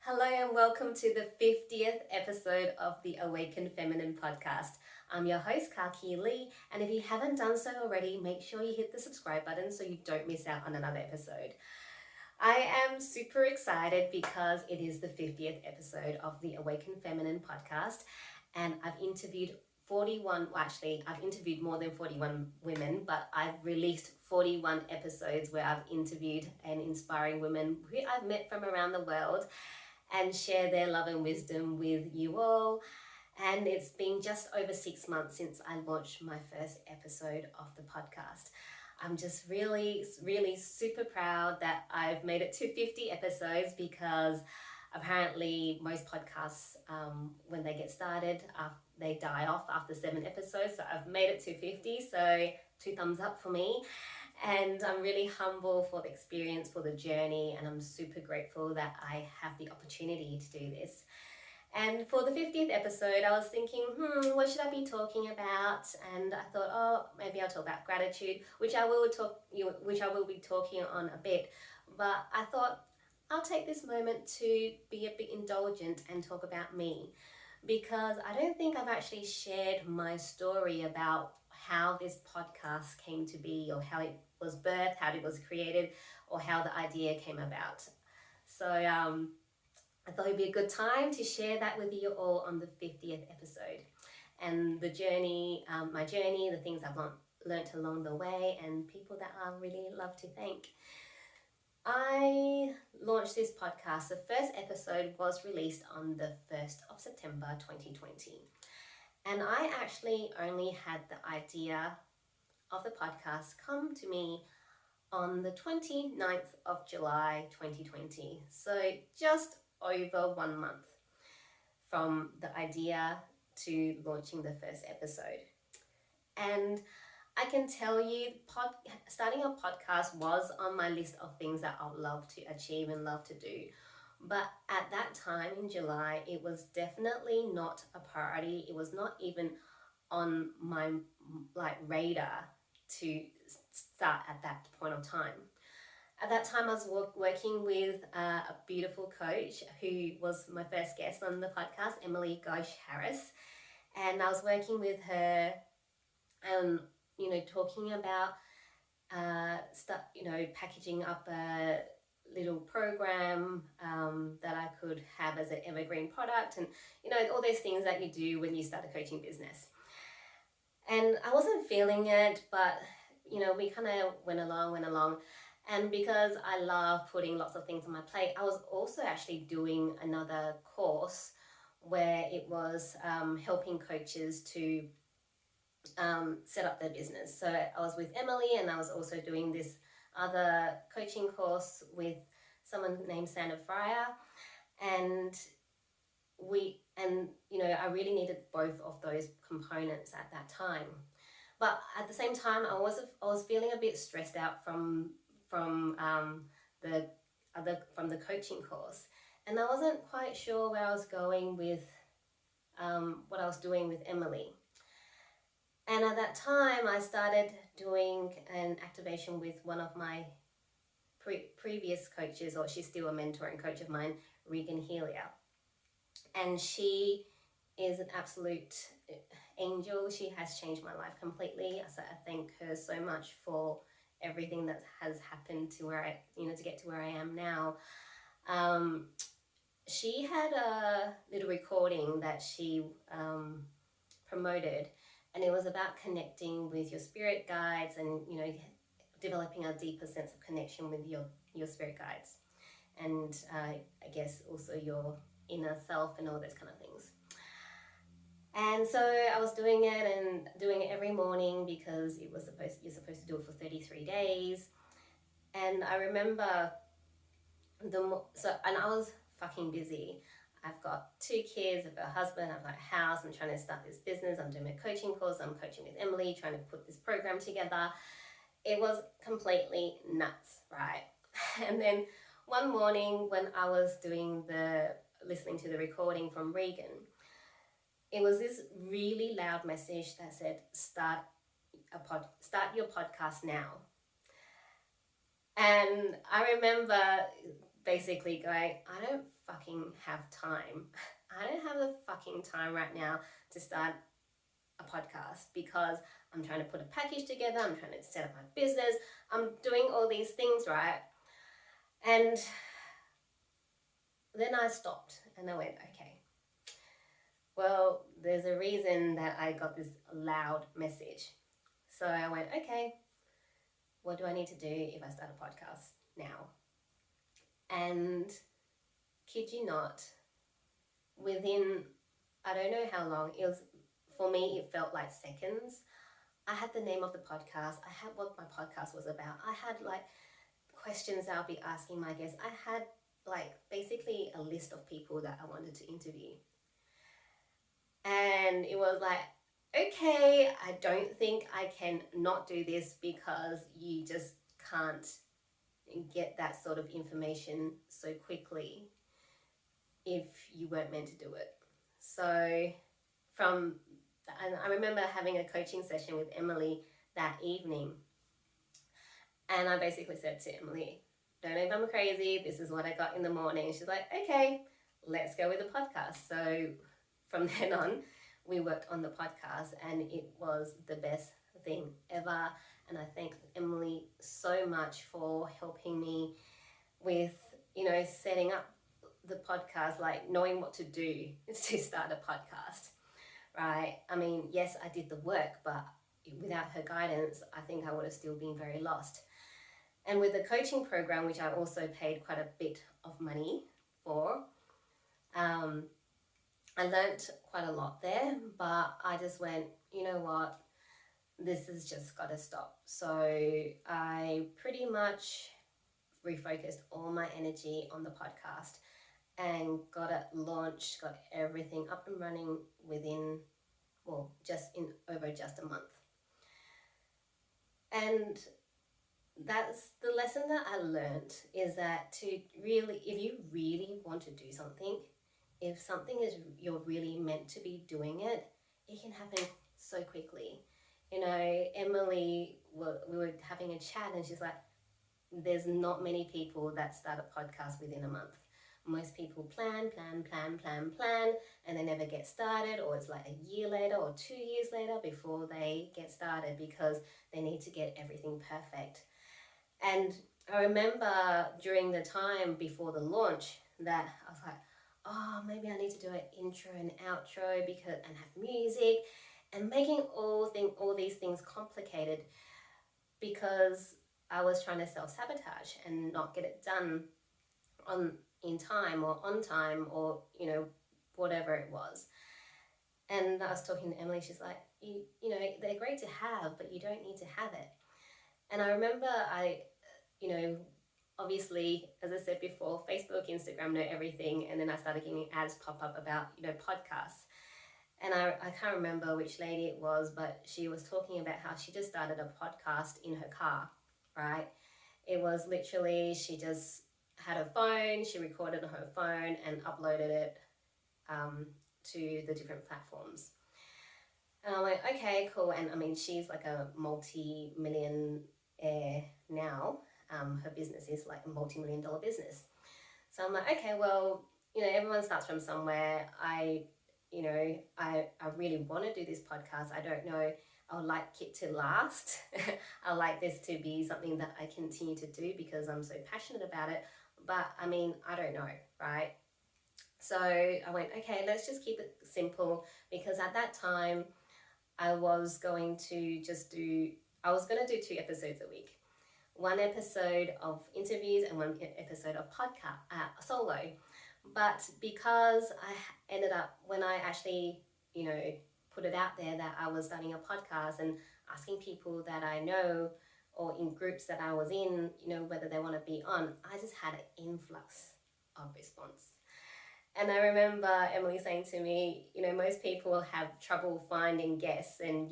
Hello and welcome to the 50th episode of the Awakened Feminine podcast. I'm your host, KaKi Lee, and if you haven't done so already, make sure you hit the subscribe button so you don't miss out on another episode. I am super excited because it is the 50th episode of the Awakened Feminine podcast, and I've interviewed I've interviewed more than 41 women, but I've released 41 episodes where I've interviewed and inspiring women who I've met from around the world and share their love and wisdom with you all. And it's been just over 6 months since I launched my first episode of the podcast. I'm just really super proud that I've made it to 50 episodes because apparently most podcasts, when they get started, they die off after 7 episodes. So I've made it to 50, so 2 thumbs up for me. And I'm really humble for the experience, for the journey, and I'm super grateful that I have the opportunity to do this. And for the 50th episode, I was thinking, what should I be talking about? And I thought, oh, maybe I'll talk about gratitude, which I will be talking on a bit. But I thought I'll take this moment to be a bit indulgent and talk about me, because I don't think I've actually shared my story about how this podcast came to be, or how it was birthed, how it was created, or how the idea came about. So I thought it'd be a good time to share that with you all on the 50th episode, and the journey, my journey, the things I've learnt along the way, and people that I really love to thank. I launched this podcast. The first episode was released on the 1st of September 2020. And I actually only had the idea of the podcast come to me on the 29th of July 2020. So just over 1 month from the idea to launching the first episode. And I can tell you, starting a podcast was on my list of things that I'd love to achieve and love to do. But at that time in July, it was definitely not a priority. It was not even on my radar to start at that point of time. At that time, I was working with a beautiful coach who was my first guest on the podcast, Emily Harris. And I was working with her and talking about packaging up a little program that I could have as an evergreen product, and all those things that you do when you start a coaching business. And I wasn't feeling it, but we kind of went along. And because I love putting lots of things on my plate, I was also actually doing another course where it was helping coaches to set up their business. So I was with Emily, and I was also doing this other coaching course with someone named Sandra Fryer, and I really needed both of those components at that time. But at the same time, I was feeling a bit stressed out from the coaching course, and I wasn't quite sure where I was going with what I was doing with Emily. And at that time, I started doing an activation with one of my previous coaches, or she's still a mentor and coach of mine, Regan Helia. And she is an absolute angel. She has changed my life completely. So I thank her so much for everything that has happened to to get to where I am now. She had a little recording that she promoted, and it was about connecting with your spirit guides and developing a deeper sense of connection with your spirit guides, and I guess also your inner self and all those kind of things. And so I was doing it every morning because you're supposed to do it for 33 days. And I remember and I was fucking busy. I've got 2 kids, I've got a husband, I've got a house, I'm trying to start this business, I'm doing my coaching course, I'm coaching with Emily, trying to put this program together. It was completely nuts, right? And then one morning when I was listening to the recording from Regan, it was this really loud message that said, start your podcast now. And I remember basically going, I don't fucking have time. I don't have the fucking time right now to start a podcast because I'm trying to put a package together, I'm trying to set up my business, I'm doing all these things, right? And then I stopped and I went, okay, well, there's a reason that I got this loud message. So I went, okay, what do I need to do if I start a podcast now? And kid you not, within, I don't know how long, it was, for me, it felt like seconds. I had the name of the podcast. I had what my podcast was about. I had like questions I'll be asking my guests. I had like basically a list of people that I wanted to interview. And it was like, okay, I don't think I can not do this because you just can't get that sort of information so quickly if you weren't meant to do it. So and I remember having a coaching session with Emily that evening. And I basically said to Emily, don't know if I'm crazy. This is what I got in the morning. She's like, okay, let's go with the podcast. So from then on, we worked on the podcast and it was the best thing ever. And I thank Emily so much for helping me with, setting up the podcast, like knowing what to do to start a podcast, right? I mean, yes, I did the work, but without her guidance, I think I would have still been very lost. And with the coaching program, which I also paid quite a bit of money for, I learnt quite a lot there, but I just went, you know what, this has just got to stop. So I pretty much refocused all my energy on the podcast and got it launched, got everything up and running within, over just a month. And that's the lesson that I learned, is that to really, if you really want to do something, if something is, you're really meant to be doing it, it can happen so quickly. Emily, we were having a chat and she's like, there's not many people that start a podcast within a month. Most people plan, and they never get started, or it's like a year later or 2 years later before they get started because they need to get everything perfect. And I remember during the time before the launch that I was like, oh, maybe I need to do an intro and outro and have music, and making all these things complicated because I was trying to self-sabotage and not get it done in time or on time or, whatever it was. And I was talking to Emily, she's like, they're great to have, but you don't need to have it. And I remember obviously, as I said before, Facebook, Instagram know everything. And then I started getting ads pop up about, podcasts. And I can't remember which lady it was, but she was talking about how she just started a podcast in her car, right? It was literally, she just had her phone, she recorded on her phone and uploaded it to the different platforms. And I'm like, okay, cool. And I mean, she's like a multi-millionaire now. Her business is like a multi-million-dollar business. So I'm like, okay, well, everyone starts from somewhere. I really want to do this podcast. I don't know. I would like it to last. I like this to be something that I continue to do because I'm so passionate about it. But I mean, I don't know, right? So I went, okay, let's just keep it simple, because at that time I was going to do 2 episodes a week. 1 episode of interviews and 1 episode of podcast solo. But because I ended up, when I actually, put it out there that I was starting a podcast and asking people that I know or in groups that I was in, whether they want to be on, I just had an influx of response. And I remember Emily saying to me, most people have trouble finding guests, and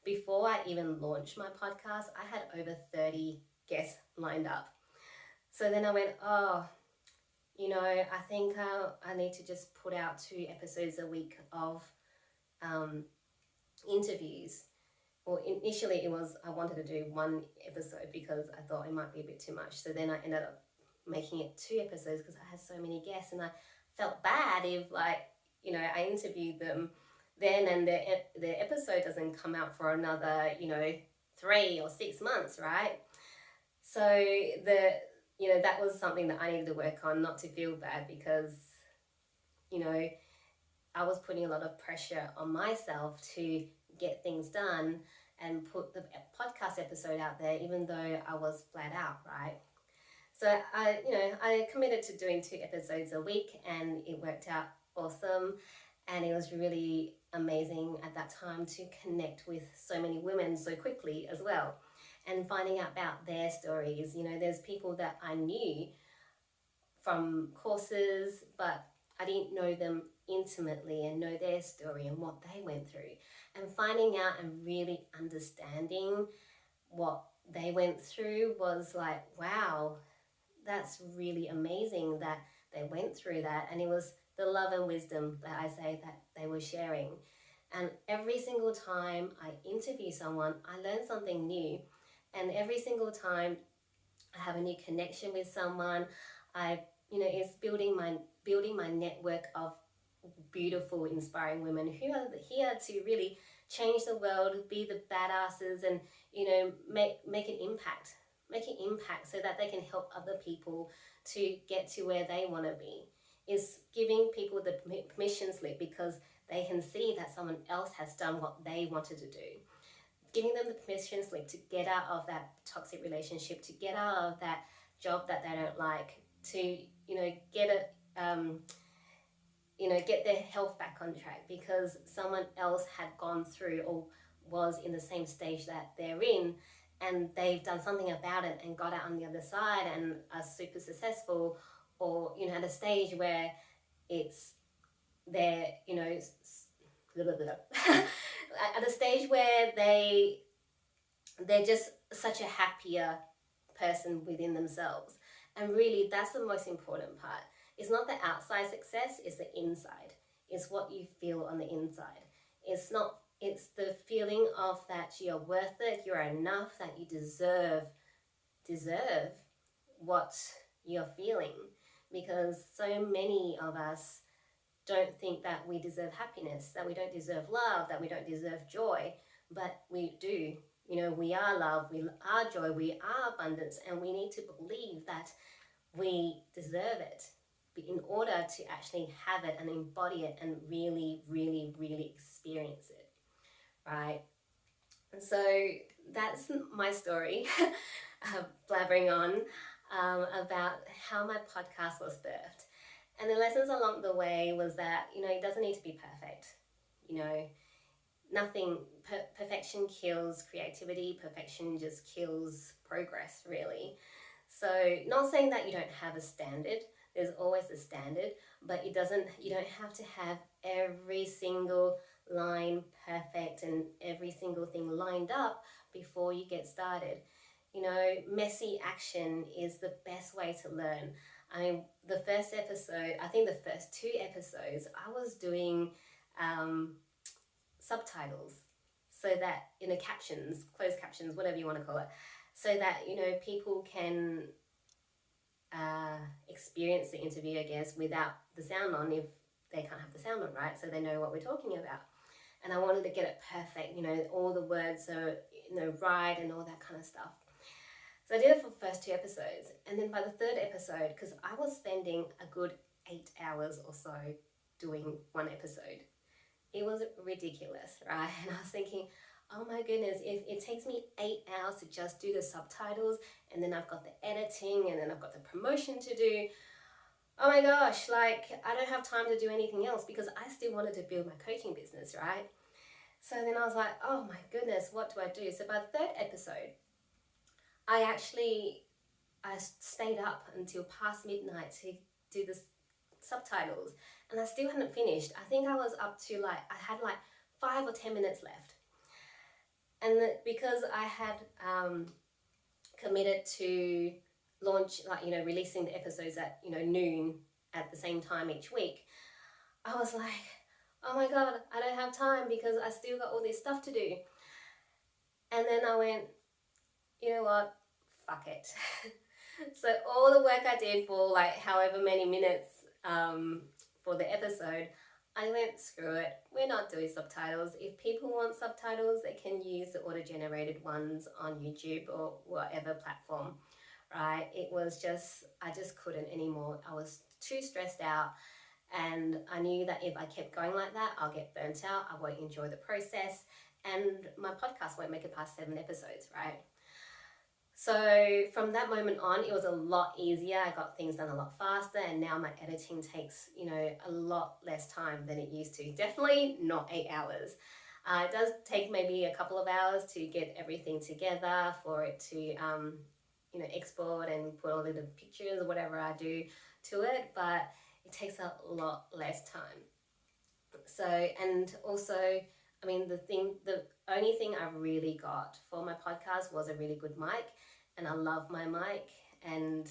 before I even launched my podcast, I had over 30 guests lined up. So then I went, I think I need to just put out 2 episodes a week of interviews. Well, initially I wanted to do 1 episode because I thought it might be a bit too much. So then I ended up making it 2 episodes because I had so many guests, and I felt bad if, like, you know, I interviewed them then and the episode doesn't come out for another, you know, 3 or 6 months, right? So that was something that I needed to work on, not to feel bad, because, you know, I was putting a lot of pressure on myself to get things done and put the podcast episode out there, even though I was flat out, right? So I committed to doing 2 episodes a week, and it worked out awesome. And it was really amazing at that time to connect with so many women so quickly as well, and finding out about their stories. You know, there's people that I knew from courses, but I didn't know them intimately and know their story and what they went through. And finding out and really understanding what they went through was like, wow, that's really amazing that they went through that. And it was the love and wisdom that I say that they were sharing. And every single time I interview someone, I learn something new. And every single time I have a new connection with someone, it's building my network of beautiful, inspiring women who are here to really change the world, be the badasses, and, you know, make an impact. Make an impact so that they can help other people to get to where they want to be. Is giving people the permission slip because they can see that someone else has done what they wanted to do. Giving them the permission slip to get out of that toxic relationship, to get out of that job that they don't like, to, get their health back on track because someone else had gone through or was in the same stage that they're in, and they've done something about it and got out on the other side and are super successful, or, you know, at a stage where it's they're, you know, at a stage where they're just such a happier person within themselves. And really, that's the most important part. It's not the outside success, it's the inside. It's what you feel on the inside. It's the feeling of that you're worth it, you're enough, that you deserve what you're feeling. Because so many of us don't think that we deserve happiness, that we don't deserve love, that we don't deserve joy, but we do. You know, we are love, we are joy, we are abundance, and we need to believe that we deserve it in order to actually have it and embody it and really, really, really experience it, right? And so that's my story, blabbering on about how my podcast was birthed. And the lessons along the way was that, you know, it doesn't need to be perfect. You know, perfection kills creativity. Perfection just kills progress, really. So not saying that you don't have a standard. There's always a standard, but you don't have to have every single line perfect and every single thing lined up before you get started. You know, messy action is the best way to learn. I mean, the first 2 episodes, I was doing subtitles, so that, you know, captions, closed captions, whatever you want to call it, so that, you know, people can experience the interview, I guess, without the sound on, if they can't have the sound on, right? So they know what we're talking about. And I wanted to get it perfect, you know, all the words are, you know, right and all that kind of stuff. So I did it for the first 2 episodes. And then by the 3rd episode, because I was spending a good 8 hours or so doing one episode, it was ridiculous, right? And I was thinking, oh my goodness, if it takes me 8 hours to just do the subtitles, and then I've got the editing, and then I've got the promotion to do, oh my gosh, like, I don't have time to do anything else, because I still wanted to build my coaching business, right? So then I was like, oh my goodness, what do I do? So by the 3rd episode, I stayed up until past midnight to do the subtitles, and I still hadn't finished. I think I was up to I had 5 or 10 minutes left. And because I had committed to launch, releasing the episodes at, noon at the same time each week, I was like, oh my God, I don't have time because I still got all this stuff to do. And then I went, you know what, fuck it. So all the work I did for like however many minutes for the episode, I went, screw it, we're not doing subtitles. If people want subtitles, they can use the auto-generated ones on YouTube or whatever platform, right? It was just, I just couldn't anymore. I was too stressed out, and I knew that if I kept going like that, I'll get burnt out, I won't enjoy the process, and my podcast won't make it past 7 episodes, right? So from that moment on, it was a lot easier. I got things done a lot faster, and now my editing takes, a lot less time than it used to. Definitely not 8 hours. It does take maybe a couple of hours to get everything together for it to, export and put all the pictures or whatever I do to it, but it takes a lot less time. So, and also, I mean, the only thing I really got for my podcast was a really good mic, and I love my mic, and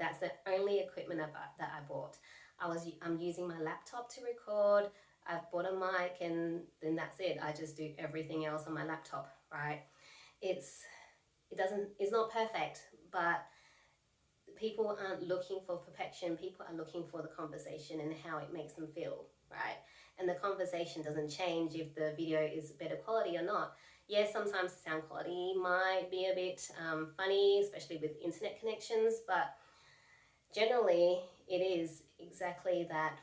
that's the only equipment that I bought. I'm using my laptop to record. I've bought a mic, and then that's it. I just do everything else on my laptop, right? It's not perfect, but people aren't looking for perfection. People are looking for the conversation and how it makes them feel, right? And the conversation doesn't change if the video is better quality or not. Yes, sometimes the sound quality might be a bit funny, especially with internet connections, but generally it is exactly that,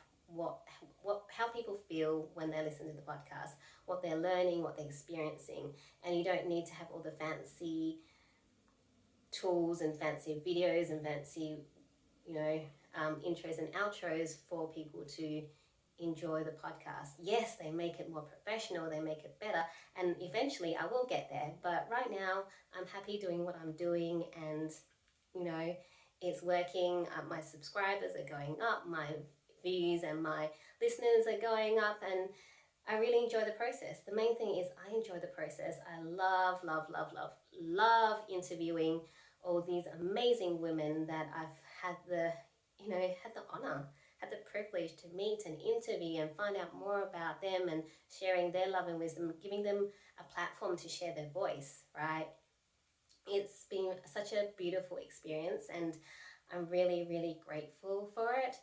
how people feel when they listen to the podcast, what they're learning, what they're experiencing. And you don't need to have all the fancy tools and fancy videos and fancy intros and outros for people to enjoy the podcast. Yes, they make it more professional, they make it better, and eventually I will get there. But right now, I'm happy doing what I'm doing, and it's working. My subscribers are going up, my views and my listeners are going up, and I really enjoy the process. The main thing is I enjoy the process. I love, love, love, love, love interviewing all these amazing women that I've had the honor, had the privilege to meet and interview and find out more about them, and sharing their love and wisdom, giving them a platform to share their voice, right? It's been such a beautiful experience, and I'm really, really grateful for it.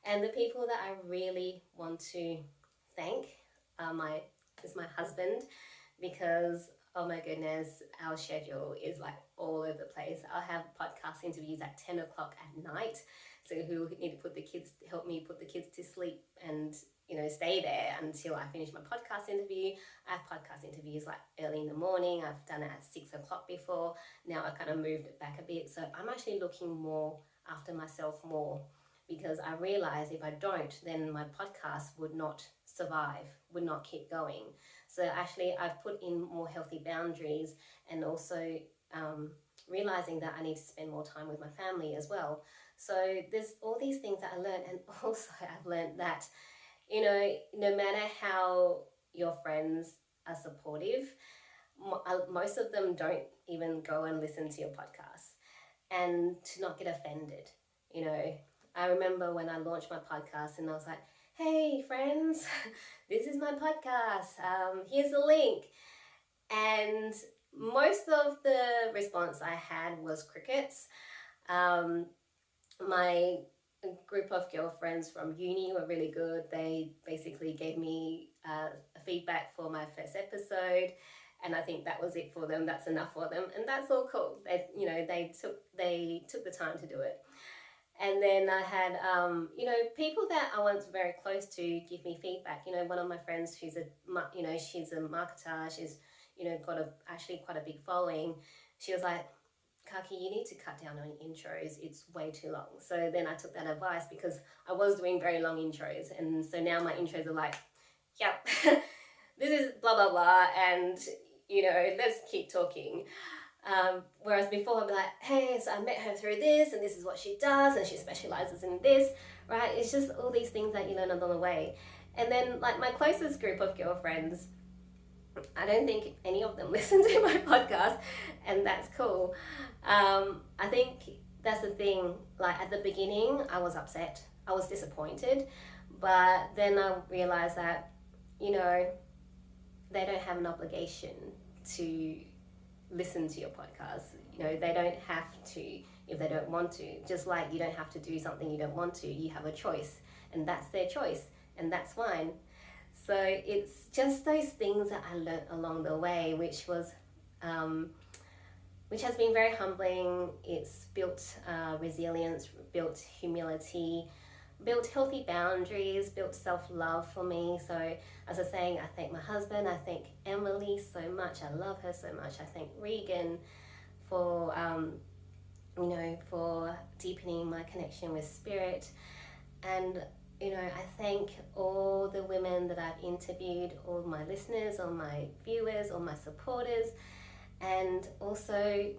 And the people that I really want to thank is my husband, because oh my goodness, our schedule is like all over the place. I'll have podcast interviews at 10 o'clock at night. So who need to help me put the kids to sleep, and stay there until I finish my podcast interview. I have podcast interviews like early in the morning. I've done it at 6 o'clock before. Now I kind of moved it back a bit. So I'm actually looking more after myself more, because I realize if I don't, then my podcast would not survive, would not keep going. So actually I've put in more healthy boundaries, and also realizing that I need to spend more time with my family as well. So there's all these things that I learned, and also I've learned that, no matter how your friends are supportive, most of them don't even go and listen to your podcast, and to not get offended. I remember when I launched my podcast and I was like, hey friends, this is my podcast, here's the link. And most of the response I had was crickets. My group of girlfriends from uni were really good. They basically gave me a feedback for my first episode, and I think that was it for them. That's enough for them, and that's all cool. They took the time to do it. And then I had, people that I was very close to give me feedback. One of my friends she's a marketer. She's, got actually quite a big following. She was like, KaKi, you need to cut down on intros. It's way too long. So then I took that advice, because I was doing very long intros. And so now my intros are like, yep, this is blah, blah, blah. And, let's keep talking. Whereas before I'd be like, hey, so I met her through this, and this is what she does, and she specializes in this, right? It's just all these things that you learn along the way. And then like my closest group of girlfriends, I don't think any of them listen to my podcast, and that's cool. I think that's the thing, like at the beginning I was upset, I was disappointed, but then I realized that, they don't have an obligation to listen to your podcast. They don't have to, if they don't want to. Just like you don't have to do something you don't want to, you have a choice, and that's their choice, and that's fine. So it's just those things that I learned along the way, which has been very humbling. It's built resilience, built humility, built healthy boundaries, built self-love for me. So as I was saying, I thank my husband, I thank Emily so much, I love her so much. I thank Regan for for deepening my connection with spirit. And I thank all the women that I've interviewed, all my listeners, all my viewers, all my supporters, and also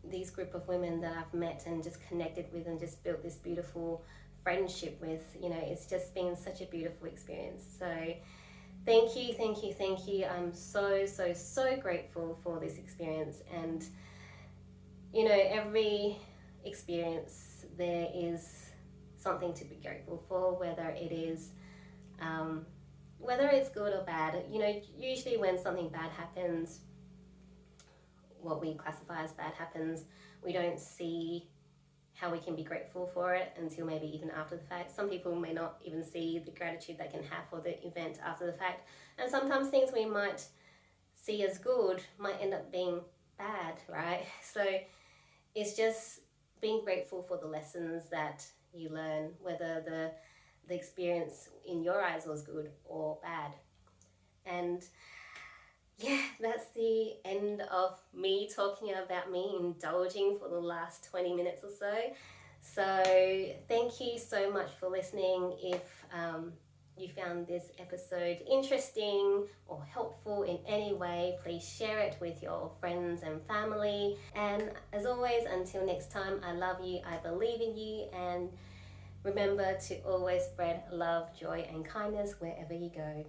these group of women that I've met and just connected with and just built this beautiful friendship with. It's just been such a beautiful experience. So thank you. I'm so grateful for this experience. And every experience there is something to be grateful for, whether it's good or bad. Usually when something bad happens, what we classify as bad happens, we don't see how we can be grateful for it until maybe even after the fact. Some people may not even see the gratitude they can have for the event after the fact. And sometimes things we might see as good might end up being bad, right? So it's just being grateful for the lessons that you learn, whether the experience in your eyes was good or bad. And yeah, that's the end of me talking about me indulging for the last 20 minutes or so. So thank you so much for listening. If you found this episode interesting or helpful in any way, please share it with your friends and family. And as always, until next time, I love you, I believe in you, and remember to always spread love, joy, and kindness wherever you go.